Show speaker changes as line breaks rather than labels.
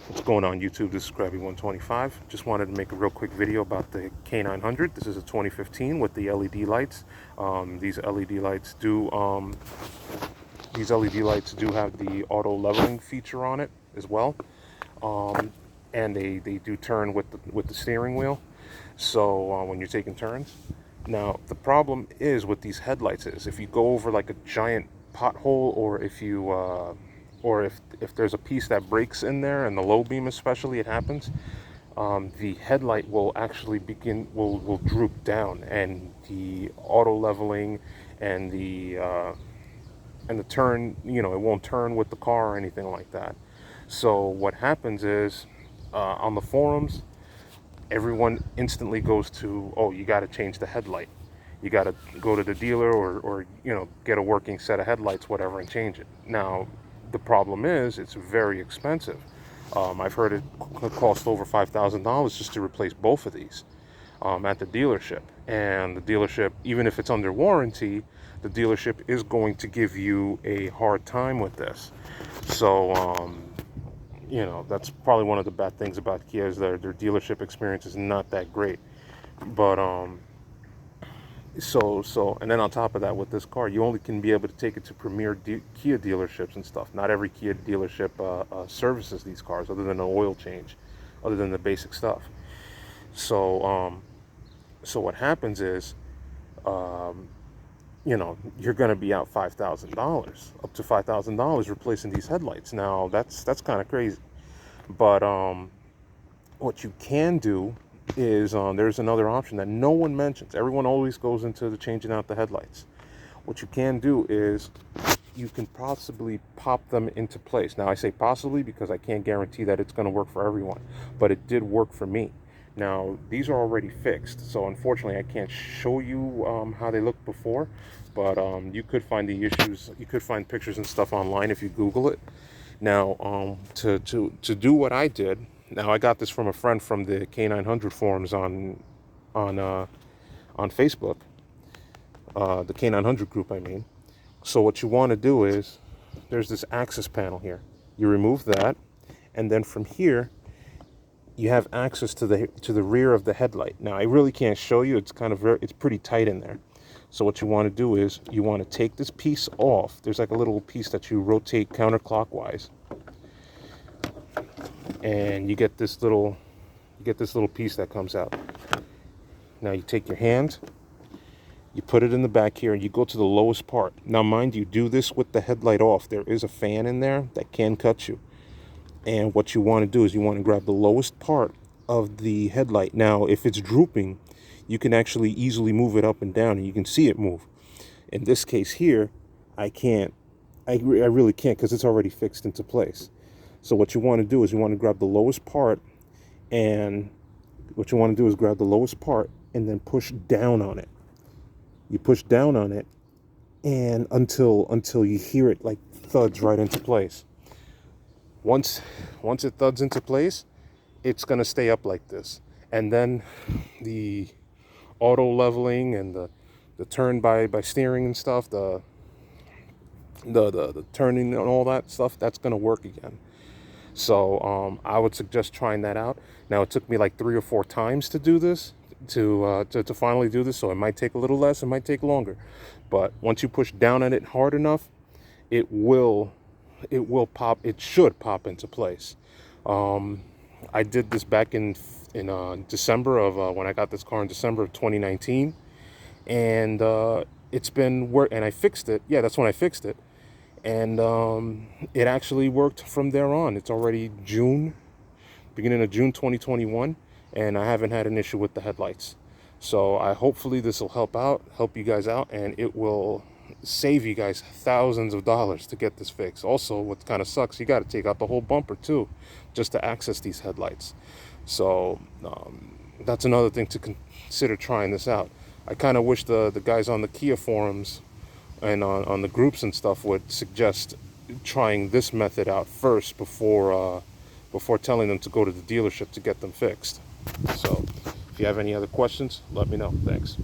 What's going on YouTube? This is Krabby125. Just wanted to make a real quick video about the K900. This is a 2015 with the LED lights. These LED lights do have the auto leveling feature on it as well, and they do turn with the steering wheel. So when you're taking turns. Now the problem is with these headlights is if you go over like a giant pothole, or if you or if there's a piece that breaks in there, and the low beam especially, it happens, the headlight will actually will droop down, and the auto leveling and the turn, it won't turn with the car or anything like that. So what happens is, on the forums, everyone instantly goes to, oh, you got to change the headlight. You got to go to the dealer, or get a working set of headlights, whatever, and change it. Now, the problem is it's very expensive. I've heard it cost over $5,000 just to replace both of these at the dealership. And the dealership, even if it's under warranty, the dealership is going to give you a hard time with this. So, that's probably one of the bad things about Kia, is their dealership experience is not that great. But and then on top of that, with this car, you only can be able to take it to premier Kia dealerships and stuff. Not every Kia dealership services these cars, other than an oil change, other than the basic stuff. So what happens is, you're going to be out $5,000, up to $5,000 replacing these headlights. Now that's kind of crazy. But what you can do is, there's another option that no one mentions. Everyone always goes into the changing out the headlights. What you can do is you can possibly pop them into place. Now I say possibly because I can't guarantee that it's going to work for everyone, but it did work for me. Now these are already fixed, so unfortunately I can't show you how they looked before, but you could find the issues. You could find pictures and stuff online if you Google it. Now to do what I did. Now I got this from a friend from the K900 forums on Facebook, the K900 group, I mean. So what you want to do is, there's this access panel here. You remove that, and then from here, you have access to the rear of the headlight. Now I really can't show you. It's it's pretty tight in there. So what you want to do is you want to take this piece off. There's like a little piece that you rotate counterclockwise, and you get this little piece that comes out. Now you take your hand, you put it in the back here, and you go to the lowest part. Now mind you, do this with the headlight off. There is a fan in there that can cut you. And what you want to do is you want to grab the lowest part of the headlight. Now if it's drooping, you can actually easily move it up and down, and you can see it move. In this case here, I can't. I really can't, because it's already fixed into place. So what you want to do is you want to grab the lowest part, and then push down on it. You push down on it, and until you hear it like thuds right into place. Once it thuds into place, it's going to stay up like this. And then the auto leveling and the turn by steering and stuff, the turning and all that stuff, that's going to work again. So I would suggest trying that out. Now it took me like 3 or 4 times to do this, to finally do this. So it might take a little less, it might take longer. But once you push down on it hard enough, it will pop. It should pop into place. I did this back in December of when I got this car in December of 2019, and it's been and I fixed it. Yeah, that's when I fixed it. And it actually worked from there on. It's already beginning of June 2021, and I haven't had an issue with the headlights. So hopefully this will help you guys out, and it will save you guys thousands of dollars to get this fixed. Also, what kind of sucks, you got to take out the whole bumper too, just to access these headlights. So that's another thing to consider trying this out. I kind of wish the guys on the Kia forums and on the groups and stuff would suggest trying this method out first before telling them to go to the dealership to get them fixed. So if you have any other questions, let me know. Thanks.